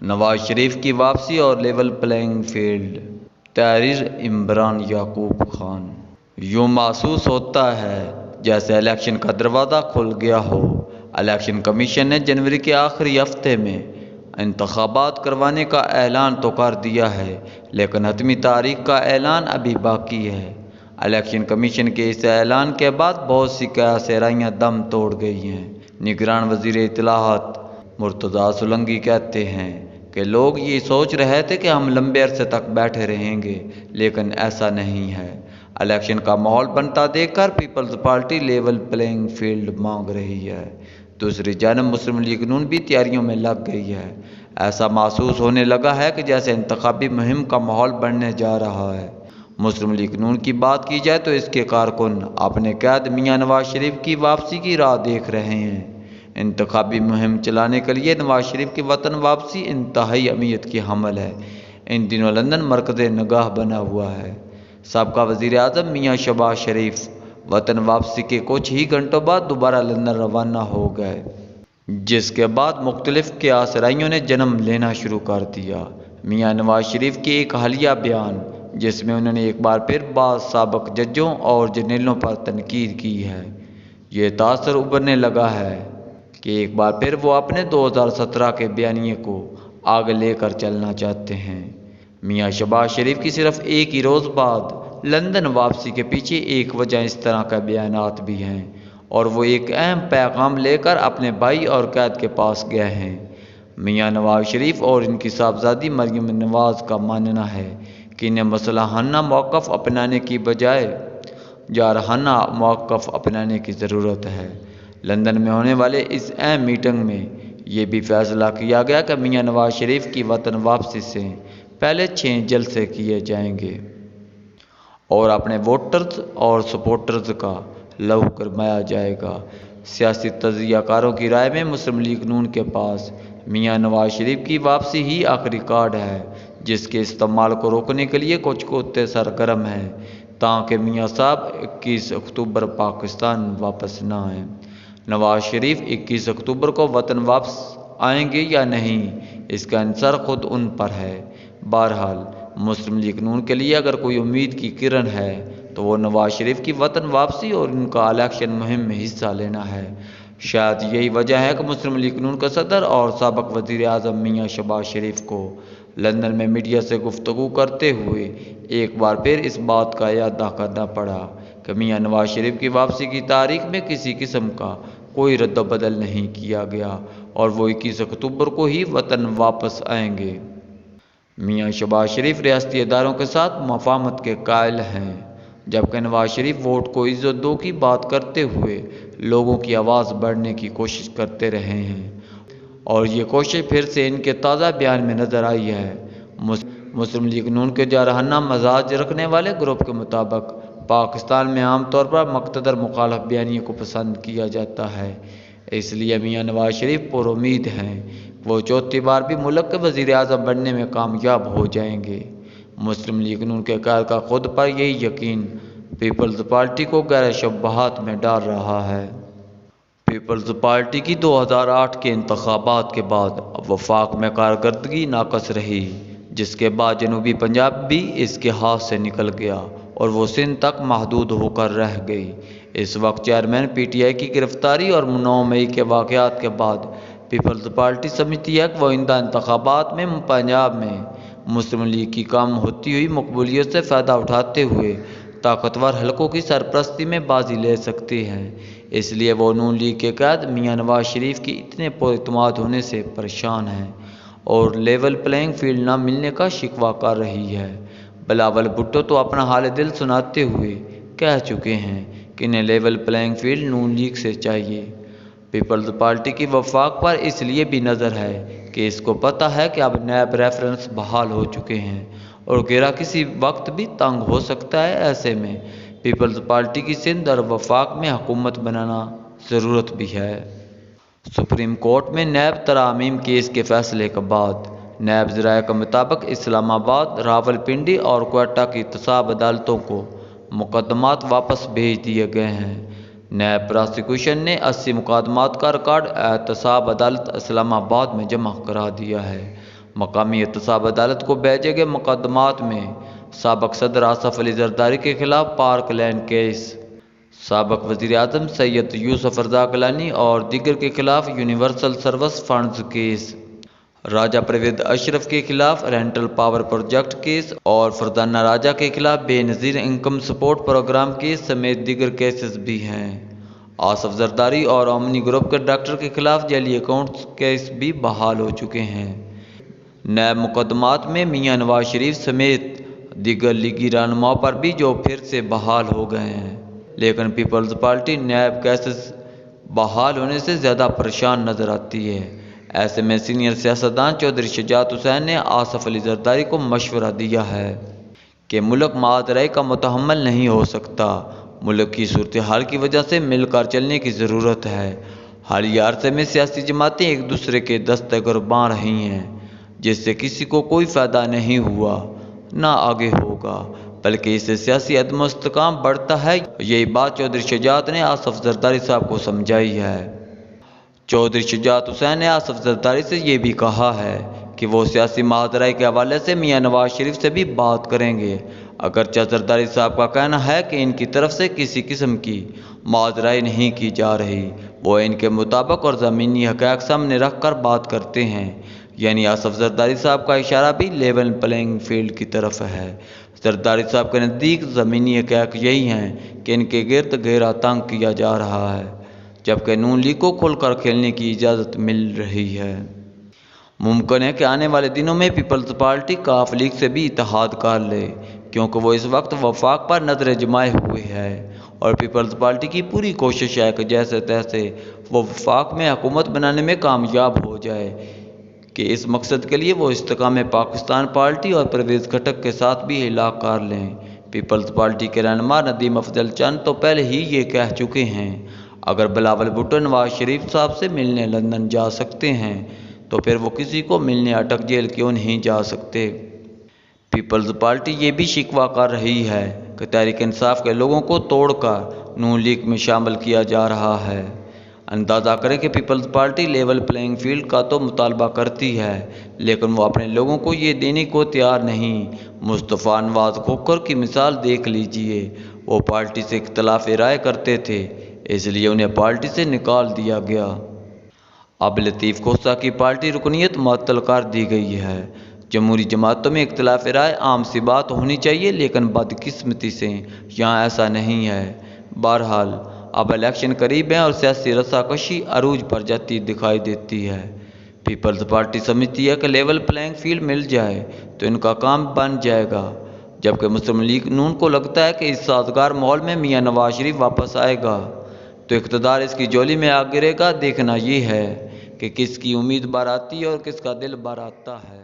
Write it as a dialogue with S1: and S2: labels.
S1: نواز شریف کی واپسی اور لیول پلینگ فیلڈ، تحریر عمران یعقوب خان۔ یوں محسوس ہوتا ہے جیسے الیکشن کا دروازہ کھل گیا ہو۔ الیکشن کمیشن نے جنوری کے آخری ہفتے میں انتخابات کروانے کا اعلان تو کر دیا ہے، لیکن حتمی تاریخ کا اعلان ابھی باقی ہے۔ الیکشن کمیشن کے اس اعلان کے بعد بہت سی کیاسرائیاں دم توڑ گئی ہیں۔ نگران وزیر اطلاعات مرتضیٰ سولنگی کہتے ہیں کہ لوگ یہ سوچ رہے تھے کہ ہم لمبے عرصے تک بیٹھے رہیں گے، لیکن ایسا نہیں ہے۔ الیکشن کا ماحول بنتا دیکھ کر Peoples Party level playing field مانگ رہی ہے۔ دوسری جانب مسلم لیگ نون بھی تیاریوں میں لگ گئی ہے۔ ایسا محسوس ہونے لگا ہے کہ جیسے انتخابی مہم کا ماحول بننے جا رہا ہے۔ مسلم لیگ نون کی بات کی جائے تو اس کے کارکن اپنے قائد میاں نواز شریف کی واپسی کی راہ دیکھ رہے ہیں۔ انتخابی مہم چلانے کے لیے نواز شریف کی وطن واپسی انتہائی اہمیت کی حامل ہے۔ ان دنوں لندن مرکز نگاہ بنا ہوا ہے۔ سابقہ وزیر اعظم میاں شہباز شریف وطن واپسی کے کچھ ہی گھنٹوں بعد دوبارہ لندن روانہ ہو گئے، جس کے بعد مختلف کیاسرائیوں نے جنم لینا شروع کر دیا۔ میاں نواز شریف کی ایک حالیہ بیان، جس میں انہوں نے ایک بار پھر بعض سابق ججوں اور جرنیلوں پر تنقید کی ہے، یہ تاثر ابھرنے لگا ہے کہ ایک بار پھر وہ اپنے 2017 کے بیانیے کو آگے لے کر چلنا چاہتے ہیں۔ میاں شہباز شریف کی صرف ایک ہی روز بعد لندن واپسی کے پیچھے ایک وجہ اس طرح کا بیانات بھی ہیں، اور وہ ایک اہم پیغام لے کر اپنے بھائی اور قائد کے پاس گئے ہیں۔ میاں نواز شریف اور ان کی صاحبزادی مریم نواز کا ماننا ہے کہ انہیں مصلحانہ موقف اپنانے کی بجائے جارحانہ موقف اپنانے کی ضرورت ہے۔ لندن میں ہونے والے اس اہم میٹنگ میں یہ بھی فیصلہ کیا گیا کہ میاں نواز شریف کی وطن واپسی سے پہلے 6 جلسے کیے جائیں گے اور اپنے ووٹرز اور سپورٹرز کا لہو گرمایا جائے گا۔ سیاسی تجزیہ کاروں کی رائے میں مسلم لیگ نون کے پاس میاں نواز شریف کی واپسی ہی آخری کارڈ ہے، جس کے استعمال کو روکنے کے لیے کچھ قوتیں سرگرم ہیں تاکہ میاں صاحب 21 اکتوبر پاکستان واپس نہ آئیں۔ نواز شریف 21 اکتوبر کو وطن واپس آئیں گے یا نہیں، اس کا انحصار خود ان پر ہے۔ بہرحال مسلم لیگ نون کے لیے اگر کوئی امید کی کرن ہے تو وہ نواز شریف کی وطن واپسی اور ان کا الیکشن مہم میں حصہ لینا ہے۔ شاید یہی وجہ ہے کہ مسلم لیگ نون کا صدر اور سابق وزیر اعظم میاں شہباز شریف کو لندن میں میڈیا سے گفتگو کرتے ہوئے ایک بار پھر اس بات کا اعادہ کرنا پڑا کہ میاں نواز شریف کی واپسی کی تاریخ میں کسی قسم کا کوئی رد و بدل نہیں کیا گیا اور وہ 21 اکتوبر کو ہی وطن واپس آئیں گے۔ میاں شہباز شریف ریاستی اداروں کے ساتھ مفاہمت کے قائل ہیں، جبکہ نواز شریف ووٹ کو عزت دو کی بات کرتے ہوئے لوگوں کی آواز بڑھانے کی کوشش کرتے رہے ہیں، اور یہ کوشش پھر سے ان کے تازہ بیان میں نظر آئی ہے۔ مسلم لیگ نون کے جارحانہ مزاج رکھنے والے گروپ کے مطابق پاکستان میں عام طور پر مقتدر مخالف بیانیے کو پسند کیا جاتا ہے، اس لیے میاں نواز شریف پر امید ہیں وہ چوتھی بار بھی ملک کے وزیر اعظم بننے میں کامیاب ہو جائیں گے۔ مسلم لیگ نون کے قائد کا خود پر یہی یقین پیپلز پارٹی کو گہرے شبہات میں ڈال رہا ہے۔ پیپلز پارٹی کی 2008 کے انتخابات کے بعد وفاق میں کارکردگی ناقص رہی، جس کے بعد جنوبی پنجاب بھی اس کے ہاتھ سے نکل گیا اور وہ سندھ تک محدود ہو کر رہ گئی۔ اس وقت چیئرمین پی ٹی آئی کی گرفتاری اور 9 مئی کے واقعات کے بعد پیپلز پارٹی سمجھتی ہے کہ وہ آئندہ انتخابات میں پنجاب میں مسلم لیگ کی کم ہوتی ہوئی مقبولیت سے فائدہ اٹھاتے ہوئے طاقتور حلقوں کی سرپرستی میں بازی لے سکتی ہے۔ اس لیے وہ نون لیگ کے قائد میاں نواز شریف کی اتنے پر اعتماد ہونے سے پریشان ہیں اور لیول پلینگ فیلڈ نہ ملنے کا شکوہ کر رہی ہے۔ بلاول بھٹو تو اپنا حال دل سناتے ہوئے کہہ چکے ہیں کہ انہیں لیول پلینگ فیلڈ نون لیگ سے چاہیے۔ پیپلز پارٹی کی وفاق پر اس لیے بھی نظر ہے کہ اس کو پتہ ہے کہ اب نیب ریفرنس بحال ہو چکے ہیں اور گھیرا کسی وقت بھی تنگ ہو سکتا ہے۔ ایسے میں پیپلز پارٹی کی سندھ اور وفاق میں حکومت بنانا ضرورت بھی ہے۔ سپریم کورٹ میں نیب ترامیم کیس کے فیصلے کے بعد نیب ذرائع کے مطابق اسلام آباد، راولپنڈی اور کوئٹہ کی احتساب عدالتوں کو مقدمات واپس بھیج دیے گئے ہیں۔ نیب پراسیکیوشن نے 80 مقدمات کا ریکارڈ احتساب عدالت اسلام آباد میں جمع کرا دیا ہے۔ مقامی احتساب عدالت کو بھیجے گئے مقدمات میں سابق صدر آصف علی زرداری کے خلاف پارک لین کیس، سابق وزیر اعظم سید یوسف رضا گیلانی اور دیگر کے خلاف یونیورسل سروس فنڈز کیس، راجہ پرویز اشرف کے خلاف رینٹل پاور پروجیکٹ کیس اور فرزانہ راجہ کے خلاف بے نظیر انکم سپورٹ پروگرام کیس سمیت دیگر کیسز بھی ہیں۔ آصف زرداری اور اومنی گروپ کے ڈائریکٹر کے خلاف جعلی اکاؤنٹس کیس بھی بحال ہو چکے ہیں۔ نئے مقدمات میں میاں نواز شریف سمیت دیگر لیگی رہنماؤں پر بھی جو پھر سے بحال ہو گئے ہیں، لیکن پیپلز پارٹی نیب کیسز بحال ہونے سے زیادہ پریشان نظر آتی ہے۔ ایسے میں سینئر سیاستدان چودھری شجاعت حسین نے آصف علی زرداری کو مشورہ دیا ہے کہ ملک معذرائی کا متحمل نہیں ہو سکتا، ملک کی صورتحال کی وجہ سے مل کر چلنے کی ضرورت ہے۔ حالیہ عرصے میں سیاسی جماعتیں ایک دوسرے کے دست قربان رہی ہیں، جس سے کسی کو کوئی فائدہ نہیں ہوا، نہ آگے ہوگا، بلکہ اس سے سیاسی عدم استحکام بڑھتا ہے۔ یہی بات چودھری شجاعت نے آصف زرداری صاحب کو سمجھائی ہے۔ چودھری شجاعت حسین نے آصف زرداری سے یہ بھی کہا ہے کہ وہ سیاسی معذرائی کے حوالے سے میاں نواز شریف سے بھی بات کریں گے۔ اگرچہ زرداری صاحب کا کہنا ہے کہ ان کی طرف سے کسی قسم کی معذرائی نہیں کی جا رہی، وہ ان کے مطابق اور زمینی حقائق سامنے رکھ کر بات کرتے ہیں، یعنی آصف زرداری صاحب کا اشارہ بھی لیول پلینگ فیلڈ کی طرف ہے۔ زرداری صاحب کے نزدیک زمینی حقائق یہی ہیں کہ ان کے گرد گھیرا تنگ کیا جا رہا ہے، جبکہ نون لیگ کو کھل کر کھیلنے کی اجازت مل رہی ہے۔ ممکن ہے کہ آنے والے دنوں میں پیپلز پارٹی کاف لیگ سے بھی اتحاد کر لے، کیونکہ وہ اس وقت وفاق پر نظر جمائے ہوئے ہے، اور پیپلز پارٹی کی پوری کوشش ہے کہ جیسے تیسے وہ وفاق میں حکومت بنانے میں کامیاب ہو جائے، کہ اس مقصد کے لیے وہ استحکام پاکستان پارٹی اور پرویز خٹک کے ساتھ بھی ہلاک کر لیں۔ پیپلز پارٹی کے رہنما ندیم افضل چند تو پہلے ہی یہ کہہ چکے ہیں، اگر بلاول بھٹو نواز شریف صاحب سے ملنے لندن جا سکتے ہیں تو پھر وہ کسی کو ملنے اٹک جیل کیوں نہیں جا سکتے۔ پیپلز پارٹی یہ بھی شکوہ کر رہی ہے کہ تحریک انصاف کے لوگوں کو توڑ کر نون لیگ میں شامل کیا جا رہا ہے۔ اندازہ کریں کہ Peoples Party level playing field کا تو مطالبہ کرتی ہے، لیکن وہ اپنے لوگوں کو یہ دینے کو تیار نہیں۔ مصطفیٰ نواز کھوکھر کی مثال دیکھ لیجئے، وہ پارٹی سے اختلاف رائے کرتے تھے، اس لیے انہیں پارٹی سے نکال دیا گیا۔ اب لطیف کوسہ کی پارٹی رکنیت معطل کر دی گئی ہے۔ جمہوری جماعتوں میں اختلاف رائے عام سی بات ہونی چاہیے، لیکن بدقسمتی سے یہاں ایسا نہیں ہے۔ بہرحال اب الیکشن قریب ہیں اور سیاسی رساکشی عروج پر جاتی دکھائی دیتی ہے۔ پیپلز پارٹی سمجھتی ہے کہ لیول پلینگ فیلڈ مل جائے تو ان کا کام بن جائے گا، جبکہ مسلم لیگ نون کو لگتا ہے کہ اس سازگار ماحول میں میاں نواز شریف واپس آئے گا تو اقتدار اس کی جولی میں آ گرے گا۔ دیکھنا یہ ہے کہ کس کی امید بار آتی ہے اور کس کا دل بار آتا ہے۔